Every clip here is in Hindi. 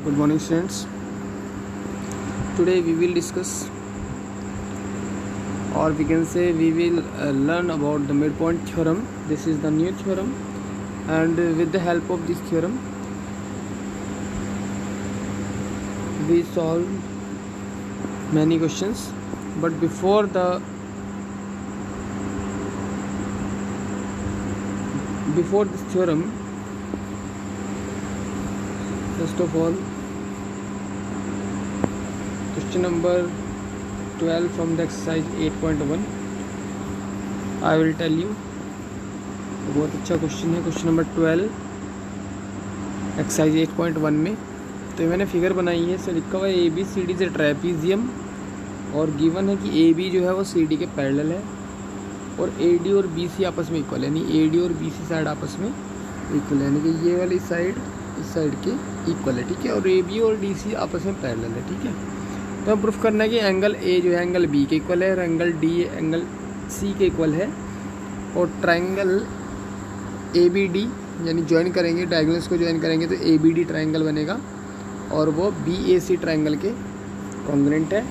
Good morning, students. Today we will discuss, or we can say we will learn about the midpoint theorem. This is the new theorem, and with the help of this theorem we solve many questions. But before this theorem, first of all, question number 12 from the exercise 8.1 I will tell you. बहुत अच्छा क्वेश्चन है, क्वेश्चन नंबर 12 एक्सरसाइज 8.1 में। तो मैंने फिगर बनाई है, इसमें लिखा हुआ है ABCD इज ए ट्रेपीजियम, और गिवन है कि AB जो है वो CD के पैरेलल है, और AD और BC आपस में इक्वल है, यानी AD और BC साइड आपस में इक्वल है, यानी कि ये वाली साइड इस साइड के इक्वल है, ठीक है, और AB और DC आपस में पैरेलल है, ठीक है। तो हम प्रूफ करना है कि एंगल A जो है एंगल B के इक्वल है, और एंगल D एंगल C के इक्वल है, और ट्रायंगल ABD यानी ज्वाइन करेंगे, डायगोनल्स को ज्वाइन करेंगे तो ABD ट्रायंगल बनेगा, और वो BAC ट्रायंगल के कॉन्ग्रुएंट है,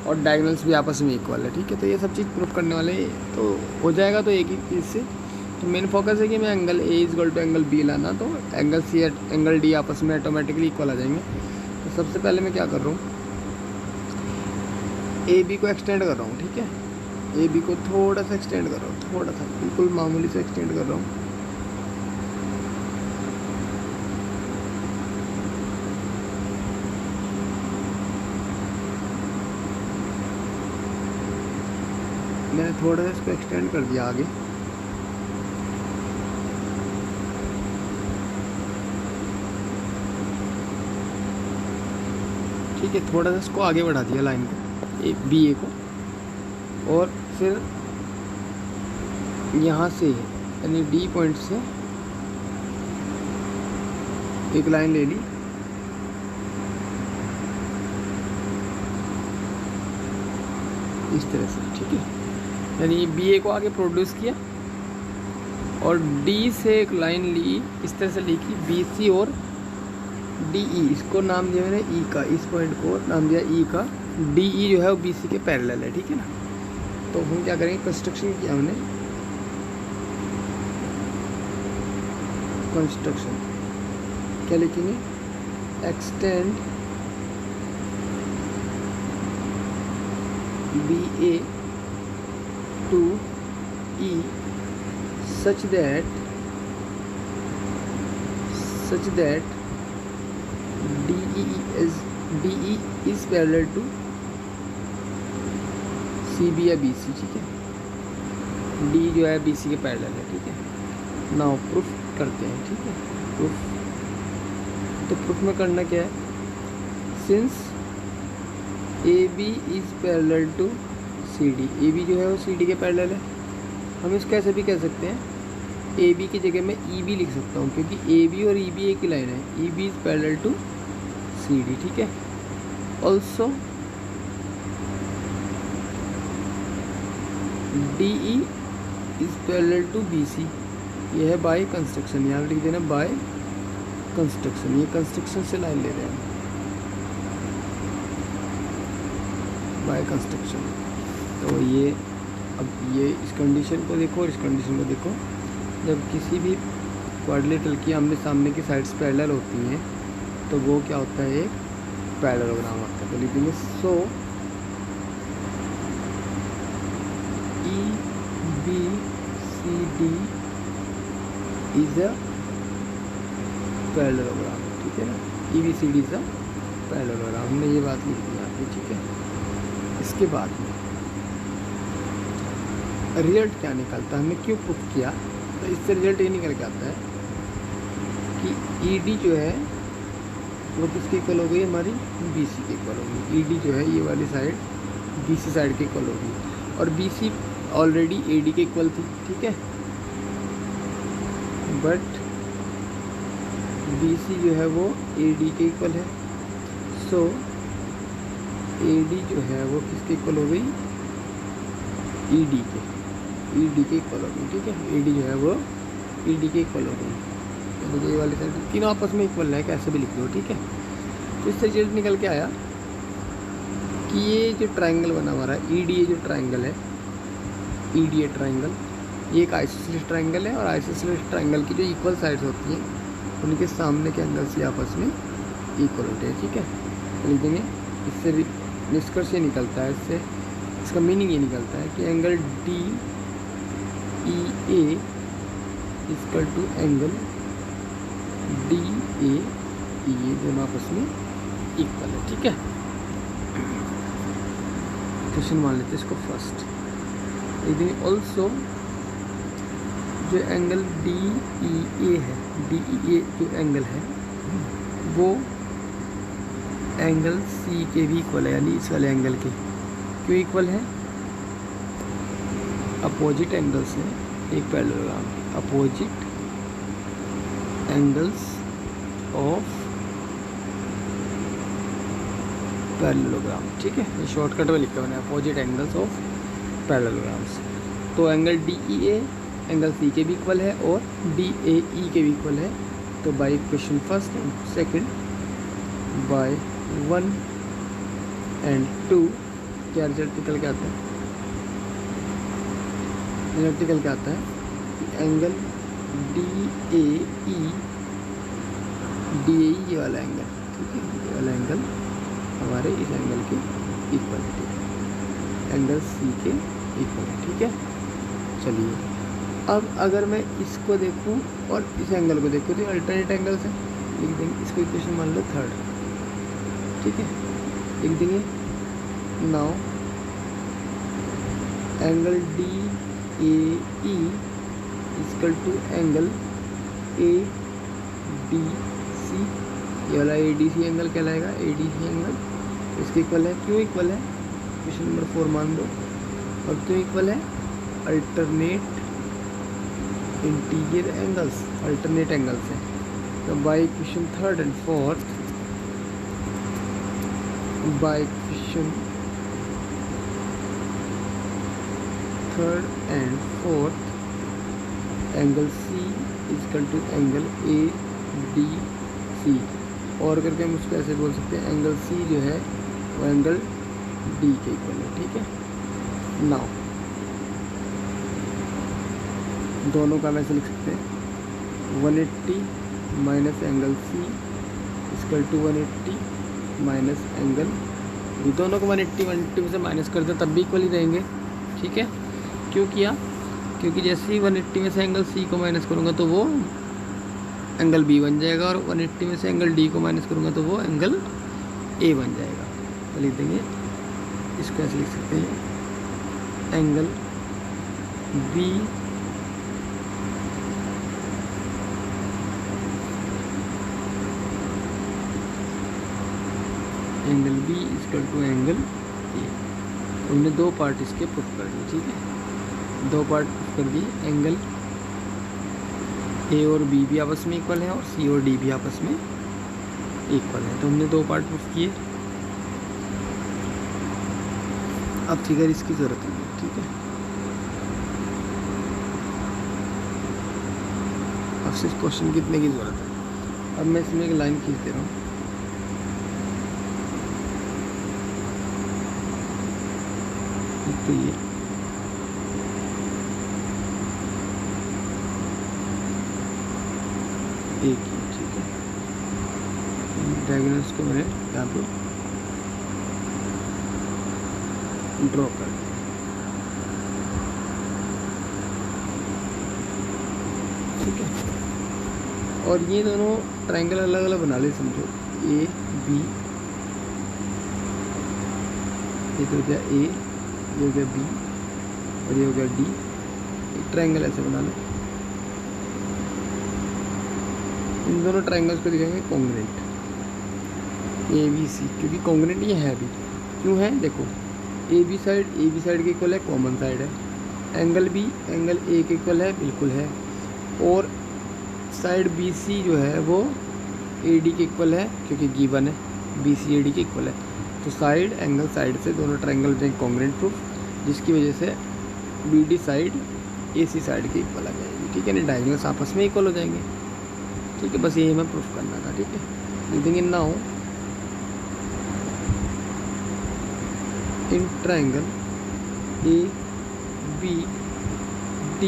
और डायगोनल्स भी आपस में इक्वल है, ठीक है। तो ये सब चीज़ प्रूफ करने वाले तो हो जाएगा। तो एक ही चीज़ से तो मेन फोकस है कि मैं angle A equal to angle B लाना, तो एंगल C एंगल D आपस में ऑटोमेटिकली इक्वल आ जाएंगे। तो सबसे पहले मैं क्या कर रहा हूँ, AB को एक्सटेंड कर रहा हूँ, ठीक है। AB को थोड़ा सा एक्सटेंड कर रहा हूँ, थोड़ा सा बिल्कुल मामूली से एक्सटेंड कर रहा हूँ। मैंने थोड़ा सा इसको एक्सटेंड कर दिया आगे, ठीक है। थोड़ा सा इसको आगे बढ़ा दिया लाइन को, BA को, और फिर यहाँ से यानी D पॉइंट से एक लाइन ले ली, इस तरह से, ठीक है। यानी BA को आगे प्रोड्यूस किया, और D से एक लाइन ली, इस तरह से लिखी BC और DE, इसको नाम दिया मैंने E का, इस पॉइंट को नाम दिया E का। DE जो है वो BC के पैरेलल है, ठीक है ना। तो हम क्या करेंगे, कंस्ट्रक्शन किया हमने, कंस्ट्रक्शन क्या लिखेंगे, extend BA to E such that DE is parallel to CB या BC, ठीक है। D जो है BC के पैरेलल है, ठीक है। नाउ प्रूफ करते हैं, ठीक है। प्रूफ में करना क्या है, since AB is parallel to CD, AB जो है वो CD के पैरेलल है, हम इसको ऐसे भी कह सकते हैं, AB की जगह मैं EB लिख सकता हूँ, क्योंकि AB और EB एक ही लाइन है। EB is parallel to CD, ठीक है। Also DE is parallel to BC, ये है बाय कंस्ट्रक्शन, यहाँ लिख देना बाय कंस्ट्रक्शन, ये कंस्ट्रक्शन से लाइन ले रहे हैं, बाय कंस्ट्रक्शन। तो ये अब ये इस कंडीशन को देखो और इस कंडीशन को देखो, जब किसी भी क्वाड्रिलेटरल की आमने सामने की साइड्स पैरेलल होती हैं तो वो क्या होता है, एक पैरेललोग्राम होता है। तो लिखेंगे सो EBCD इज अ पैरेललोग्राम, ठीक है ना। EBCD इज अ पैरेललोग्राम, हमने ये बात लिख दी यहाँ पे, ठीक है। इसके बाद में रिजल्ट क्या निकलता है, हमने क्यों प्रूफ किया, तो इससे रिजल्ट ये निकल के आता है कि ED जो है वो किसके इक्वल हो गई, हमारी BC के इक्वल होगी। ED जो है ये वाली साइड BC साइड के इक्वल होगी, और BC ऑलरेडी AD के इक्वल थी, ठीक है। बट BC जो है वो AD के इक्वल है, सो AD जो है वो किसके इक्वल हो गई, ED के इक्वल हो गई, ठीक है। AD जो है वो ED के इक्वल हो गई, तो ये वाली साइड तीनों आपस में इक्वल है, कैसे भी लिख लो, ठीक है। तो इस तरीके से निकल के आया कि ये जो ट्रायंगल बना हुआ है EDA जो ट्रायंगल है, EDA ट्रायंगल, ये एक आइसोसेलेस ट्रायंगल है और आइसोसेलेस ट्रायंगल की जो इक्वल साइड्स होती हैं उनके सामने के एंगल्स ही आपस में इक्वल होते हैं। ठीक है, लिख देंगे। इससे निष्कर्ष ये निकलता है, इससे इसका मीनिंग ये निकलता है कि angle DEA equal to angle DAE दोनों आपस में इक्वल है। ठीक है, क्वेश्चन मान लेते हैं इसको फर्स्ट। लेकिन ऑल्सो जो एंगल DEA है, DEA जो एंगल है वो एंगल C के भी इक्वल है, यानी इस वाले एंगल के। क्यों इक्वल है? अपोजिट एंगल्स हैं एक parallelogram, opposite angles of parallelogram. ठीक है, ये शॉर्टकट में लिखा मैंने, अपोजिट एंगल्स ऑफ पैरेललोग्राम्स। तो एंगल DEA एंगल C के भी इक्वल है और DAE के भी इक्वल है। तो by equation first and second, by 1 and 2 क्या रिजल्ट निकल के आता है? रिजल्ट निकल के आता है कि एंगल DAE ये वाला एंगल, ठीक है, ये वाला एंगल हमारे इस एंगल के इक्वल है, एंगल C के इक्वल है। ठीक है, चलिए अब अगर मैं इसको देखूं और इस एंगल को देखूं तो अल्टरनेट एंगल्स हैं, लिख देंगे इसको इक्वेशन मान लो थर्ड। ठीक है, लिख देंगे। Now angle DAE equal to angle ADC, ये वाला ADC एंगल कहलाएगा, ADC एंगल इसके इक्वल है। क्यों इक्वल है? क्वेश्चन नंबर 4 मान दो। और क्यों इक्वल है? Alternate interior angles, alternate angles हैं। तो by equation third and fourth, by equation third and fourth angle C equal to angle ADC, और करके हम उसको ऐसे बोल सकते हैं एंगल C जो है वो एंगल D के इक्वल है। ठीक है, नाउ दोनों का हम ऐसे लिख सकते हैं 180 minus angle C equal to 180 minus angle D। दोनों को 180 में से माइनस कर दें तब भी इक्वल ही रहेंगे। ठीक है, क्यों किया? क्योंकि जैसे ही 180 में से एंगल C को माइनस करूँगा तो वो एंगल B बन जाएगा, और 180 में से एंगल D को माइनस करूँगा तो वो एंगल A बन जाएगा। तो लिख देंगे, इसको ऐसे लिख सकते हैं angle B angle B equal to angle A। हमने दो पार्ट इसके प्रूफ कर दिए। ठीक है, दो पार्ट प्रूफ कर दिए, एंगल A और B भी आपस में इक्वल है और C और D भी आपस में इक्वल है। तो हमने दो पार्ट प्रूफ किए। अब फिगर इसकी ज़रूरत नहीं है। ठीक है, अब सिर्फ क्वेश्चन कितने की ज़रूरत है। अब मैं इसमें एक लाइन खींच दे रहा हूँ। तो ये एक ही, ठीक है, डायगोनल्स को मैंने यहाँ पे ड्रॉ कर दिया। ठीक है, और ये दोनों ट्रायंगल अलग अलग बना ले, समझो AB, ये तो हो गया A, ये हो गया B और ये हो गया D। एक ट्रायंगल ऐसे बना लो। इन दोनों ट्रायंगल्स को दिखाएंगे कॉन्ग्रुएंट, ABC, क्योंकि कॉन्ग्रुएंट ये है भी। क्यों है? देखो AB साइड के इक्वल है, कॉमन साइड है। एंगल B एंगल A के इक्वल है, बिल्कुल है। और साइड BC जो है वो AD के इक्वल है, क्योंकि गिवन है, BC AD के इक्वल है। तो साइड एंगल साइड से दोनों ट्रायंगल देंगे कॉन्ग्रुएंट प्रूफ, जिसकी वजह से BD साइड AC साइड के इक्वल आ जाएगी। ठीक है ना, डायगोनल्स आपस में इक्वल हो जाएंगे। ठीक है, बस ये हमें प्रूफ करना था। ठीक है, लिख देंगे now in triangle A B D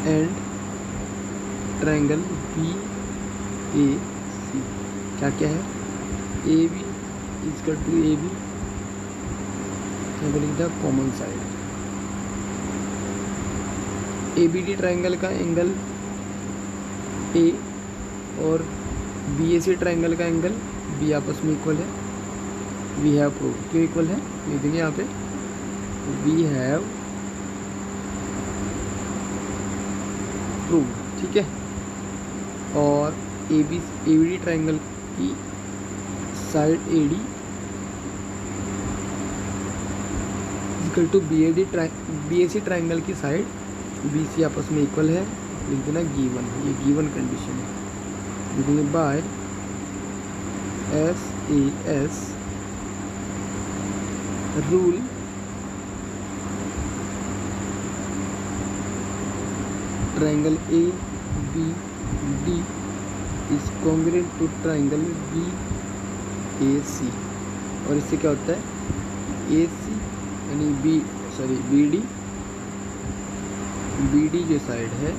and triangle B A C। क्या क्या है? A B equal to A B, लिख दिया common side. A B D triangle का एंगल ए और बी ए सी ट्राइंगल का एंगल बी आपस में इक्वल है। वी हैव प्रूव, क्यों इक्वल है लिख देंगे यहाँ पे, वी हैव प्रूव, ठीक है। और ए बी डी ट्राइंगल की side A D equal to B A C triangle की साइड बी सी आपस में इक्वल है, लिख देना गिवन। ये गिवन कंडीशन है, लिख देंगे by SAS rule triangle A B D is congruent to triangle B A C. और इससे क्या होता है, ए सी यानी बी डी जो साइड है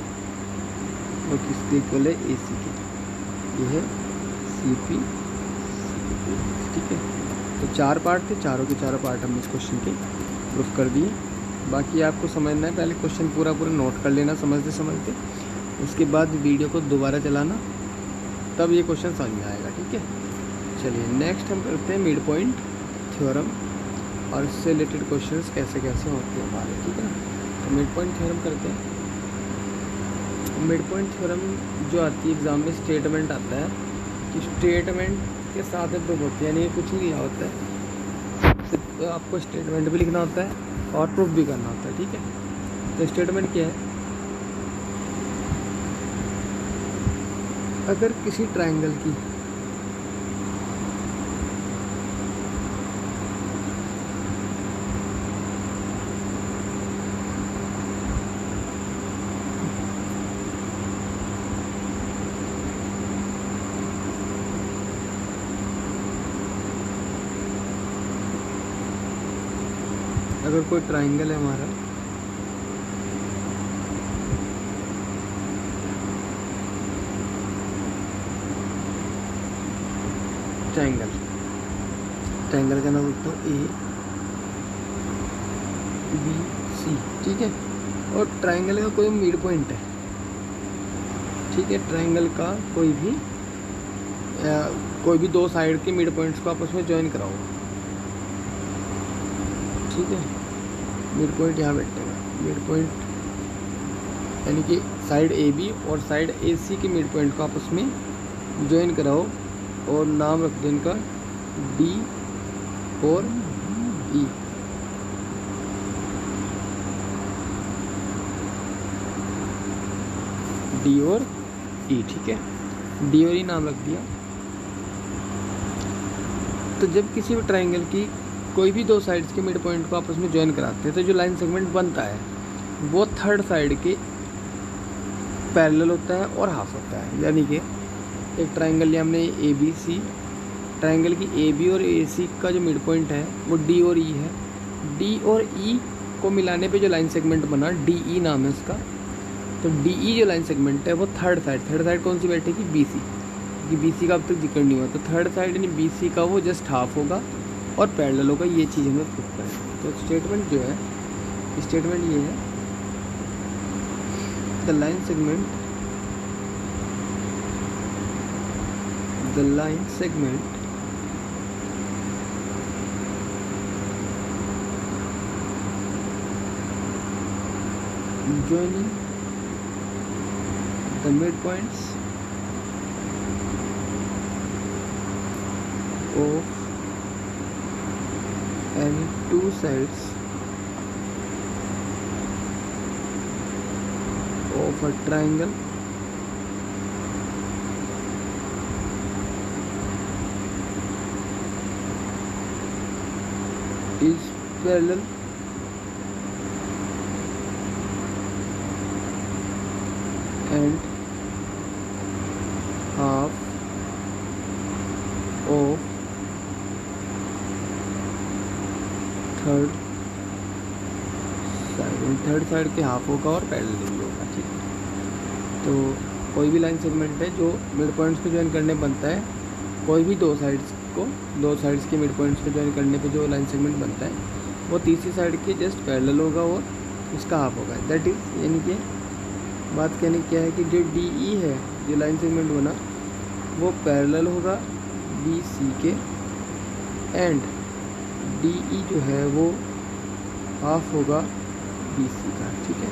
वो किसके इक्वल है, ए सी के। ये है सी पी, ठीक है। तो 4 पार्ट थे, चारों के चारों पार्ट हमने इस क्वेश्चन के प्रूफ कर दिए। बाकी आपको समझना है, पहले क्वेश्चन पूरा नोट कर लेना समझते, उसके बाद वीडियो को दोबारा चलाना, तब ये क्वेश्चन समझ में आएगा, ठीक है। चलिए नेक्स्ट हम करते हैं मिड पॉइंट थ्योरम और इससे रिलेटेड क्वेश्चंस कैसे कैसे होते हैं हमारे, ठीक है। तो मिड पॉइंट थ्योरम करते हैं। मिड पॉइंट थ्योरम जो आती है एग्जाम में, स्टेटमेंट आता है कि स्टेटमेंट के साथ में प्रूफ होती है, यानी कुछ नहीं लिया होता है, सिर्फ आपको स्टेटमेंट भी लिखना होता है और प्रूफ भी करना होता है, ठीक है। तो स्टेटमेंट क्या है, अगर किसी ट्राइंगल की अगर कोई ट्राइंगल है हमारा, ट्राइंगल का नाम लिखता हूँ ए बी सी, ठीक है। और ट्राइंगल का कोई मिड पॉइंट है, ठीक है। ट्राइंगल का कोई भी 2 साइड के मिड पॉइंट्स को आपस में ज्वाइन कराओ, ठीक है। मिड पॉइंट यहाँ बैठेगा, मिड पॉइंट यानी कि साइड ए बी और साइड ए सी के मिड पॉइंट को आपस में ज्वाइन कराओ और नाम रख दो इनका डी और ई। डी और ई, ठीक है। डी और ई नाम रख दिया। तो जब किसी भी ट्राइंगल की कोई भी 2 साइड्स के मिड पॉइंट को आपस में ज्वाइन कराते हैं तो जो लाइन सेगमेंट बनता है वो थर्ड साइड के पैरेलल होता है और हाफ होता है। यानी कि एक ट्राइंगल लिया हमने ए बी सी, ट्राइंगल की ए बी और ए सी का जो मिड पॉइंट है वो डी और ई है। डी और ई को मिलाने पे जो लाइन सेगमेंट बना डी ई नाम है उसका। तो डी ई जो लाइन सेगमेंट है वो थर्ड साइड कौन सी बैठेगी, बी सी, क्योंकि बी सी का अब तक जिक्र नहीं हुआ। तो थर्ड साइड यानी बी सी का वो जस्ट हाफ होगा और पैरेलल होगा। ये चीज़ हमें प्रूफ करें। तो स्टेटमेंट जो है, स्टेटमेंट ये है, the line segment joining the midpoints of any 2 sides of a triangle is parallel and half third side के हाफ होगा और पैरेलल भी होगा, ठीक है। तो कोई भी लाइन सेगमेंट है जो मिड पॉइंट्स को ज्वाइन करने बनता है, कोई भी दो साइड्स के मिड पॉइंट्स को ज्वाइन करने पे जो लाइन सेगमेंट बनता है वो तीसरी साइड के जस्ट पैरेलल होगा और उसका हाफ होगा। दैट इज़ यानी कि बात कहने क्या है कि जो डी ई है, जो लाइन सेगमेंट बना वो पैरेलल होगा बी सी के, एंड डी ई जो है वो हाफ होगा बी सी का, ठीक है।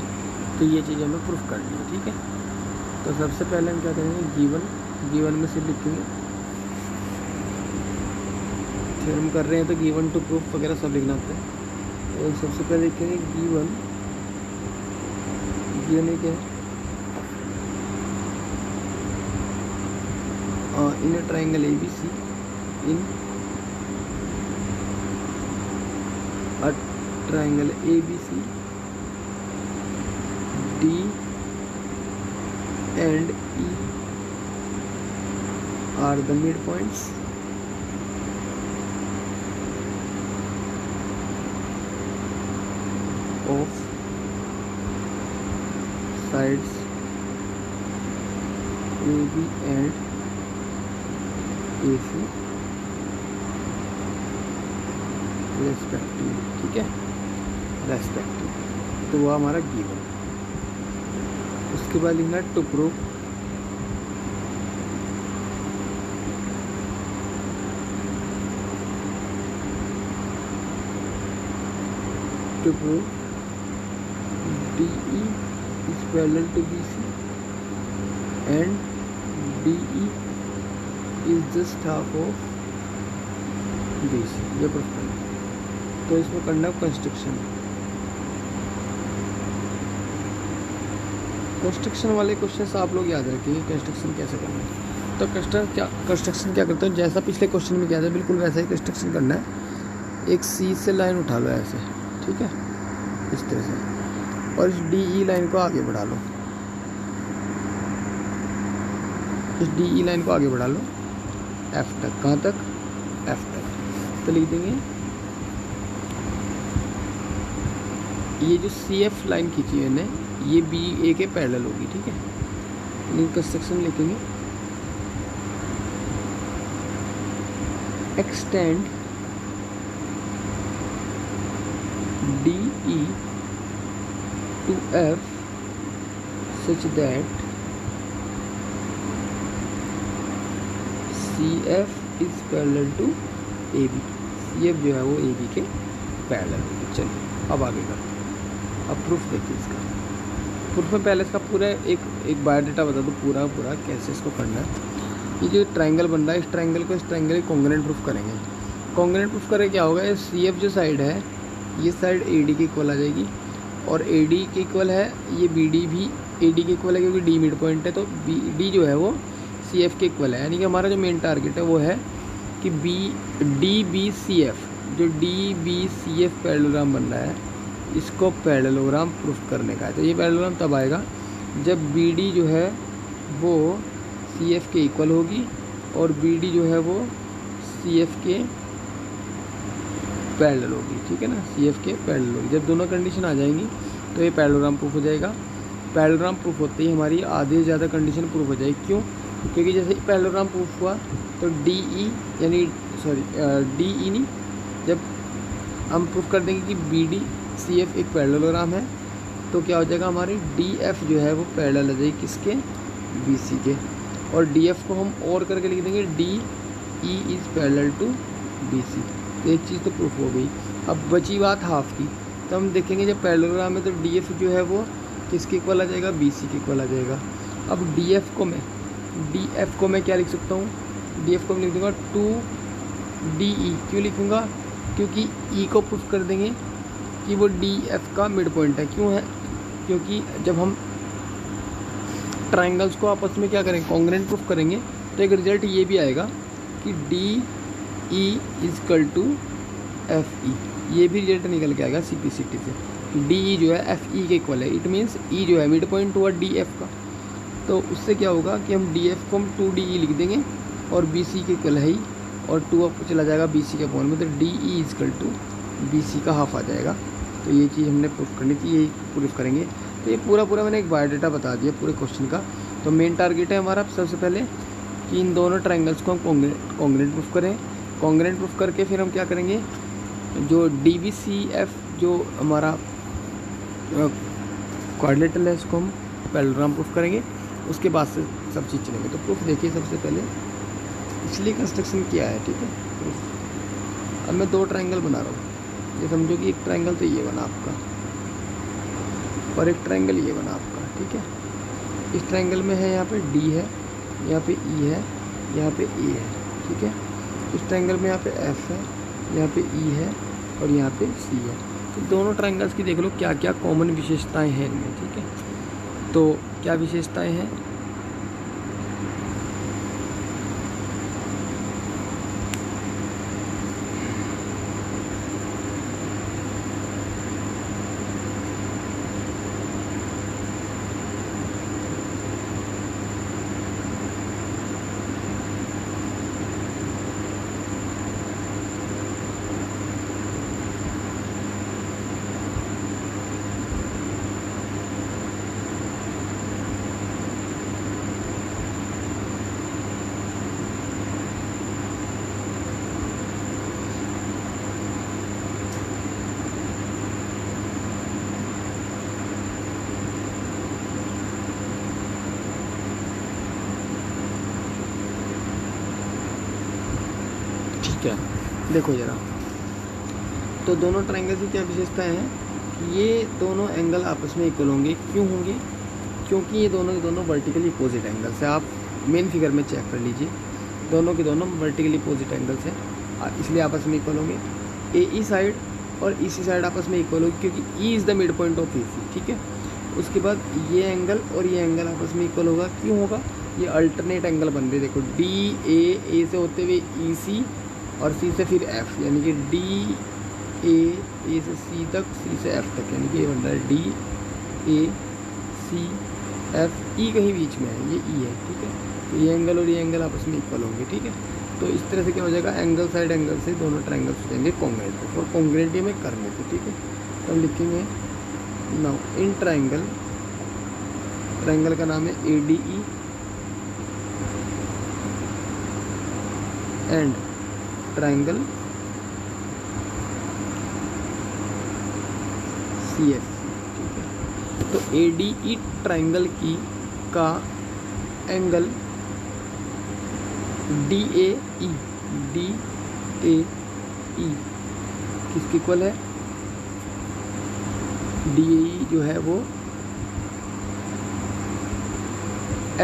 तो ये चीज़ हमें प्रूफ करनी है, ठीक है। तो सबसे पहले हम क्या करेंगे, गिवन में से लिखेंगे, थ्योरम कर रहे हैं तो गिवन टू प्रूफ वगैरह सब लिखना होता है। तो सबसे पहले लिखेंगे गिवन क्या है, in a triangle ABC, in a triangle ABC, D and E are the midpoints of sides AB and AC respective, ठीक है, रेस्पेक्टिव। तो वो हमारा गिवन। उसके बाद लिखना to prove DE is parallel to BC and DE is just half of BC। ये प्रूफ करना। तो इसमें करना कंस्ट्रक्शन वाले क्वेश्चन आप लोग याद रखिए, कंस्ट्रक्शन कैसे करना है। तो कंस्ट्रक्शन क्या करते हैं, जैसा पिछले क्वेश्चन में किया था बिल्कुल वैसा ही कंस्ट्रक्शन करना है। एक सी से लाइन उठा लो ऐसे, ठीक है, इस तरह से, और इस डी ई लाइन को आगे बढ़ा लो, इस डी ई लाइन को आगे बढ़ा लो एफ तक। कहाँ तक? एफ तक। तो लिख देंगे ये जो सी एफ लाइन खींची है मैंने, ये बी ए के पैरेलल होगी, ठीक है। लिंक कंस्ट्रक्शन लिखेंगे, extend D E to F such that C F is parallel to A B. C F जो है वो ए बी के पैरेलल होगी। चलिए अब आगे करते हैं। अब प्रूफ देखिए इसका। प्रूफ में पहले इसका पूरा एक बायोडाटा बता दो, पूरा कैसे इसको करना है। ये जो ट्रायंगल बन रहा है, इस ट्रायंगल को इस ट्रायंगल के कॉन्ग्रुएंट प्रूफ करेंगे। कॉन्ग्रुएंट प्रूफ करें क्या होगा, ये सी एफ जो साइड है ये साइड ए डी के इक्वल आ जाएगी, और ए डी के इक्वल है, ये बी डी भी ए डी के इक्वल है क्योंकि डी मिड पॉइंट है। तो बी डी जो है वो सी एफ के इक्वल है, यानी कि हमारा जो मेन टारगेट है वो है कि डी बी सी एफ, जो D B C F parallelogram बन रहा है इसको पैरेललोग्राम प्रूफ करने का है। तो ये पैरेललोग्राम तब आएगा जब बी डी जो है वो सी एफ के इक्वल होगी और बी डी जो है वो सी एफ के पैरेलल होगी, ठीक है ना, सी एफ के पैरेलल होगी। जब दोनों कंडीशन आ जाएंगी तो ये पैरेललोग्राम प्रूफ हो जाएगा। पैरेललोग्राम प्रूफ होते ही हमारी आधे से ज़्यादा कंडीशन प्रूफ हो जाएगी। क्यों? क्योंकि जैसे पैरेललोग्राम प्रूफ हुआ तो डी ई नहीं, जब हम प्रूफ कर देंगे कि बी डी सी एफ एक पैरेललोग्राम है तो क्या हो जाएगा, हमारी डी एफ जो है वो पैरेलल आ जाएगी किसके, बी सी के, और डी एफ को हम और करके लिख देंगे D E is parallel to B C. तो एक चीज़ तो प्रूफ हो गई। अब बची बात हाफ की, तो हम देखेंगे जब पैरेललोग्राम है तो डी एफ जो है वो किसके इक्वल आ जाएगा, बी सी के इक्वल आ जाएगा। अब डी एफ को मैं क्या लिख सकता हूँ, डी एफ को मैं लिख दूँगा टू डी ई। क्यों लिखूँगा? क्योंकि ई को प्रूफ कर देंगे कि वो डी एफ का मिड पॉइंट है। क्यों है? क्योंकि जब हम ट्रायंगल्स को आपस में क्या करेंगे, कॉन्ग्रुएंट प्रूफ करेंगे तो एक रिजल्ट ये भी आएगा कि D E is equal to F E. ये भी रिजल्ट निकल के आएगा सिंप्लिसिटी से। डी ई जो है एफ ई के इक्वल है, इट मीन्स ई जो है मिड पॉइंट हुआ डी एफ का। तो उससे क्या होगा कि हम डी एफ को हम टू डी ई लिख देंगे और बी सी के इक्वल है ही, और टू अप चला जाएगा बी सी के पॉइंट में, तो D E is equal to B C का हाफ आ जाएगा। तो ये चीज़ हमने प्रूफ करनी थी, यही प्रूफ करेंगे। तो ये पूरा मैंने एक बायोडाटा बता दिया पूरे क्वेश्चन का। तो मेन टारगेट है हमारा सबसे पहले कि इन दोनों ट्रायंगल्स को हम कॉन्ग्रुएंट प्रूफ करें। कॉन्ग्रुएंट प्रूफ करके फिर हम क्या करेंगे, जो DBCF जो हमारा क्वाड्रिलेटरल है इसको हम पैरेललोग्राम प्रूफ करेंगे, उसके बाद से सब चीज़ चलेंगे। तो प्रूफ देखिए सबसे पहले इसलिए कंस्ट्रक्शन किया है, ठीक है। प्रूफ अब मैं 2 ट्रायंगल बना रहा हूँ। ये समझो कि एक ट्रायंगल तो ये बना आपका और एक ट्रायंगल ये बना आपका, ठीक है। इस ट्रायंगल में है यहाँ पे D है, यहाँ पे E है, यहाँ पे A है, ठीक है। इस ट्रायंगल में यहाँ पे F है, यहाँ पे E है और यहाँ पे C है। तो दोनों ट्रायंगल्स की देख लो क्या क्या कॉमन विशेषताएं हैं इनमें, ठीक है। तो क्या विशेषताएं हैं, क्या देखो ज़रा। तो दोनों ट्रायंगल की क्या विशेषताएं हैं कि ये दोनों एंगल आपस में इक्वल होंगे। क्यों होंगे, क्योंकि ये दोनों के दोनों वर्टिकली अपोजिट एंगल्स है। आप मेन फिगर में चेक कर लीजिए, दोनों के दोनों वर्टिकली अपोजिट एंगल्स हैं, इसलिए आपस में इक्वल होंगे। AE साइड और EC साइड आपस में इक्वल होगी क्योंकि E is the mid point of AC, ठीक है। उसके बाद ये एंगल और ये एंगल आपस में इक्वल होगा। क्यों होगा, ये अल्टरनेट एंगल बन रहे, देखो DA से होते हुए EC और C से फिर F, यानी कि A से C तक, C से F तक, यानी कि ये बन रहा है DACF, E कहीं बीच में है, ये E है, ठीक है। तो ये एंगल और ये एंगल आपस में इक्वल होंगे, ठीक है। तो इस तरह से क्या हो जाएगा, एंगल साइड एंगल से दोनों ट्रायंगल्स हो जाएंगे कॉन्ग्रुएंट, और कॉन्ग्रुएंट में करने थे, ठीक है। तो हम लिखेंगे नाउ इन ट्रायंगल, ट्रायंगल का नाम है ADE एंड ट्रायंगल CFC, ठीक है। तो ADE ट्रायंगल की का एंगल DAE किसके इक्वल है, DAE जो है वो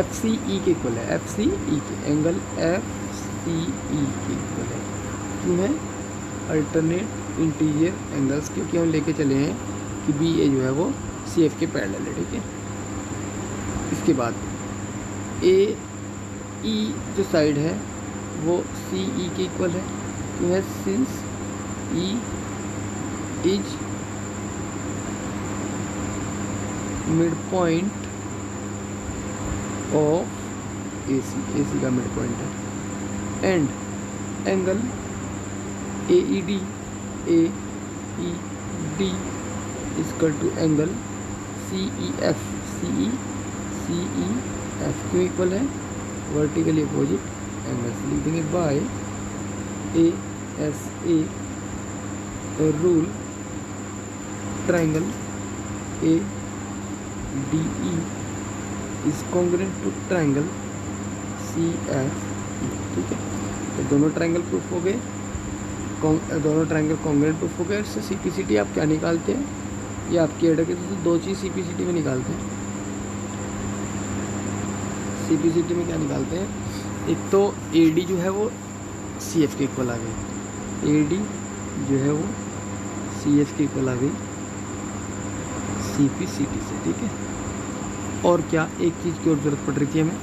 FCE के इक्वल है, FCE के एंगल FCE के इक्वल है। क्यों है, अल्टरनेट इंटीरियर एंगल्स, क्योंकि हम लेके चले हैं कि BA जो है वो CF के पैरेलल है, ठीक है। इसके बाद AE जो साइड है वो CE के इक्वल है। क्यों है, since E is mid point of AC का मिड पॉइंट है। And angle AED equal to angle CEF क्यों इक्वल है, वर्टिकली अपोजिट एंगल्स। लिख देंगे by ASA rule, triangle ADE is congruent to triangle CFE, ठीक है। तो दोनों ट्रायंगल प्रूफ हो गए, दोनों ट्रायंगल कॉन्ग्रुएंट प्रूफ हो गए। इससे CPCT आप क्या निकालते हैं, ये आपकी एडवोकेट से 2 चीज़ CPCT में निकालते हैं। CPCT में क्या निकालते हैं, एक तो AD जो है वो CF के इक्वल आ गई, AD जो है वो CF के इक्वल आ गई CPCT से, ठीक है। और क्या, एक चीज़ की और ज़रूरत पड़ रही थी हमें,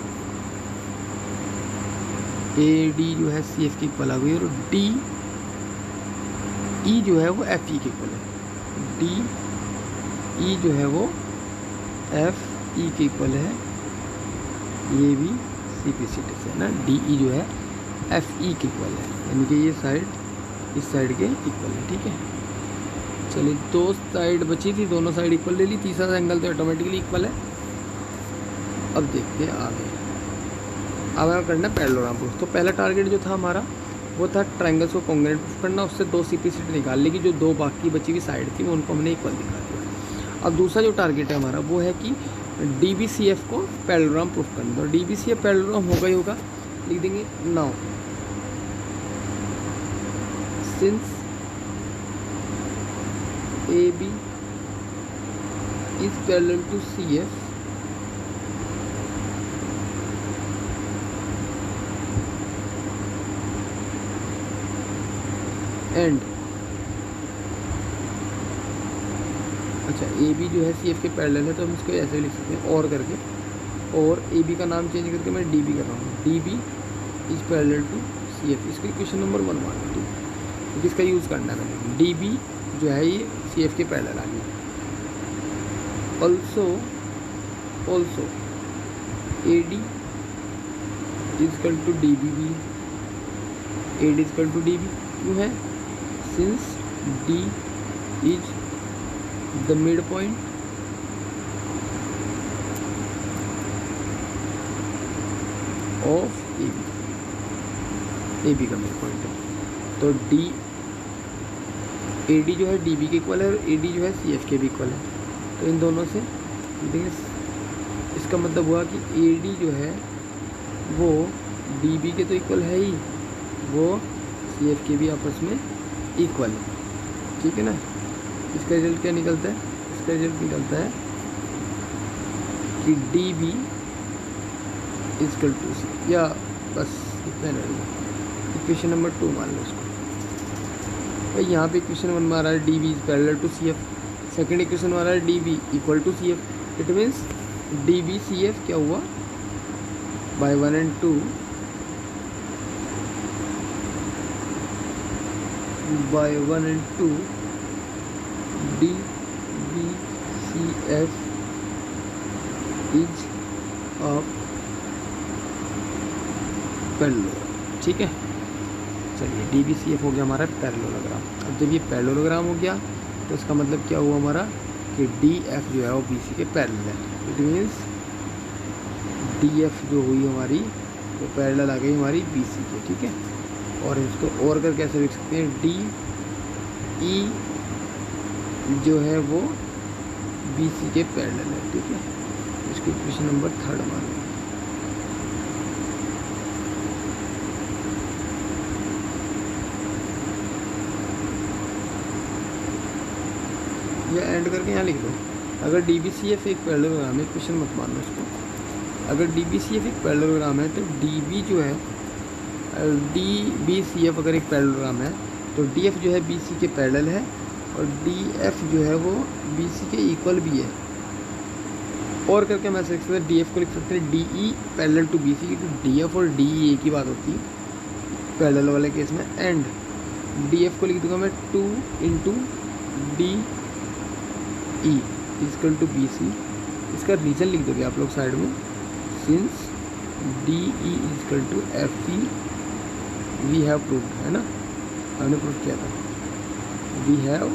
AD जो है CF के इक्वल आ गई और DE जो है वो FE के इक्वल है, DE जो है वो FE के इक्वल है, ये भी CPCT से है ना। DE जो है FE के इक्वल है, यानी कि ये साइड इस साइड के इक्वल है, ठीक है। चलिए 2 साइड बची थी, दोनों साइड इक्वल ले ली, तीसरा एंगल तो ऑटोमेटिकली इक्वल है। अब देखते हैं आगे। अब हमें करना है पैरेललोग्राम प्रूफ। तो पहला टारगेट जो था हमारा वो था ट्रायंगल्स को कॉन्ग्रुएंट प्रूफ करना, उससे 2 CP निकाल ली कि जो 2 बाकी बची हुई साइड थी उनको हमने इक्वल दिखा दिया। अब दूसरा जो टारगेट है हमारा वो है कि DBCF को पैरेललोग्राम प्रूफ करना। तो DBCF पैरेललोग्राम होगा ही होगा, लिख देंगे now since AB is parallel to CF and अच्छा AB जो है CF के पैरेलल है, तो हम इसको ऐसे लिख सकते हैं और करके, और AB का नाम चेंज करके मैं DB कर रहा हूँ। DB is parallel to CF। इसको इक्वेशन नंबर 1 मान लो, तो किसका यूज़ करना है मैंने, DB जो है ये CF के पैरेलल आ गया। Also AD is equal to DBB, AD is equal to DB क्यों है, since D is the mid point of AB का मिड पॉइंट है। तो AD जो है DB के इक्वल है और AD जो है CF के भी इक्वल है। तो इन दोनों से देखिए, इसका मतलब हुआ कि AD जो है वो DB के तो इक्वल है ही, वो CF के भी आपस में इक्वल है, ठीक है ना। इसका रिजल्ट क्या निकलता है, इसका रिजल्ट निकलता है कि DB इजकल टू C, या बस इतना रहेगा। इक्वेशन नंबर 2 मान लो इसको भाई। यहाँ पे इक्वेशन 1 में आ रहा है DB is parallel to CF, second equation में आ रहा है DB equal to CF। It means DB CF क्या हुआ, by 1 and 2 by 1 and 2 DBCF is of parallelogram, ठीक है। चलिए DBCF हो गया हमारा पैरेललोग्राम। अब जब ये पैरेललोग्राम हो गया तो इसका मतलब क्या हुआ हमारा कि DF जो है वो BC के पैरेलल है। इट मीन्स DF जो हुई हमारी वो पैरेलल आ गई हमारी BC के, ठीक है। और इसको और कर कैसे लिख सकते हैं, DE जो है वो BC के पैरेलल है, ठीक है। इसको इक्वेशन नंबर 3 मान लो। या एंड करके यहाँ लिख दो, अगर DBCF एक पैरेललोग्राम है, क्वेश्चन मत मान लो इसको, अगर DBCF एक पैरेललोग्राम है तो DB जो है DBCF अगर एक पैरेललोग्राम है तो DF जो है BC के पैरेलल है और DF जो है वो BC के इक्वल भी है। और करके मैं लिख सकते हैं DF को लिख सकते हैं DE पैरेलल टू BC, क्योंकि DF और DE एक ही बात होती है पैरेलल वाले केस में। एंड DF को लिख दूंगा मैं 2 into DE is equal to BC। इसका रीज़न लिख दोगे आप लोग साइड में, since DE is equal to FE we have proved, है ना, हमने प्रूव किया था, वी हैव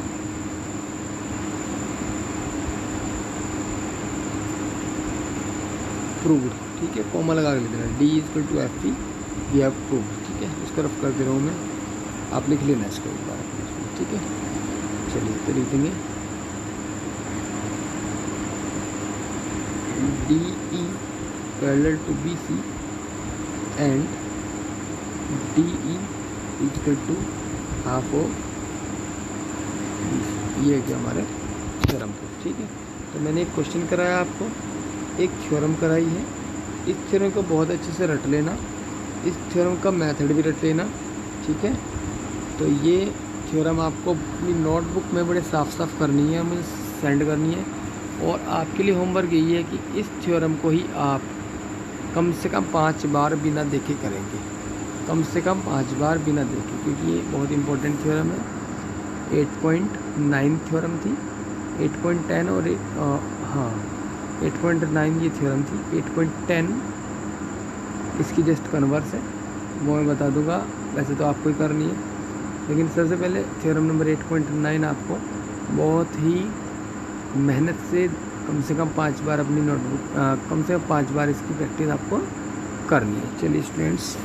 प्रूव्ड, ठीक है। कॉमा लगा के लिख देना, D is equal to FE we have proved, ठीक है। इसको रफ कर दे रहा हूँ मैं, आप लिख लेना इसको एक बार, ठीक है। चलिए तो लिख देंगे DE parallel to BC and DE equal to half of BC। ये क्या हमारे थ्योरम को, ठीक है। तो मैंने एक क्वेश्चन कराया आपको, एक थ्योरम कराई है। इस थ्योरम को बहुत अच्छे से रट लेना, इस थ्योरम का मेथड भी रट लेना, ठीक है। तो ये थ्योरम आपको अपनी नोटबुक में बड़े साफ साफ करनी है, मुझे सेंड करनी है। और आपके लिए होमवर्क यही है कि इस थ्योरम को ही आप कम से कम 5 बार बिना देखे करेंगे, कम से कम 5 बार बिना देखे, क्योंकि ये बहुत इंपॉर्टेंट थ्योरम है। 8.9 थ्योरम थी, 8.10 और 8.9 ये थ्योरम थी। 8.10 इसकी जस्ट कन्वर्स है, वो मैं बता दूंगा, वैसे तो आपको ही करनी है, लेकिन सबसे पहले थ्योरम नंबर 8.9 आपको बहुत ही मेहनत से कम 5 बार अपनी नोटबुक कम से कम 5 बार इसकी प्रैक्टिस आपको करनी है। चलिए स्टूडेंट्स,